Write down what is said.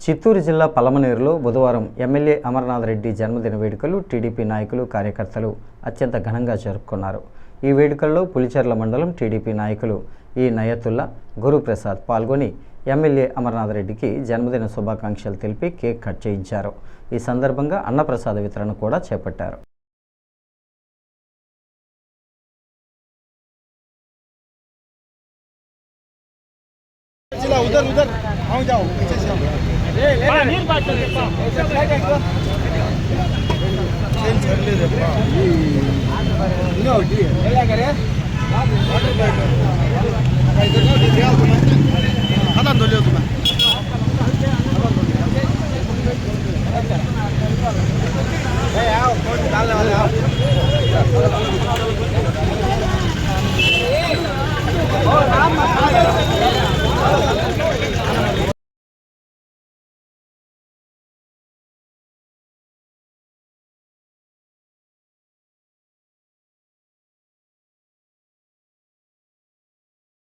చిత్తూరు జిల్లా పలమనేరులో బుధవారం ఎమ్మెల్యే అమర్నాథ్ రెడ్డి జన్మదిన వేడుకలు టీడీపీ నాయకులు కార్యకర్తలు అత్యంత ఘనంగా జరుపుకున్నారు. ఈ వేడుకల్లో పులిచెర్ల మండలం టీడీపీ నాయకులు ఈ నయతుల్లా, గురుప్రసాద్ పాల్గొని ఎమ్మెల్యే అమర్నాథ్ రెడ్డికి జన్మదిన శుభాకాంక్షలు తెలిపి కేక్ కట్ చేయించారు. ఈ సందర్భంగా అన్నప్రసాద వితరణ కూడా చేపట్టారు. उधर उधर आओ जाओ पीछे से नीर बात चल रहा ऐसा फ्लाइट है चेंज कर ले रे नो डी क्या करे वाटर बाइक इधर नो डी हां तो मैं हां तो ले तुम्हें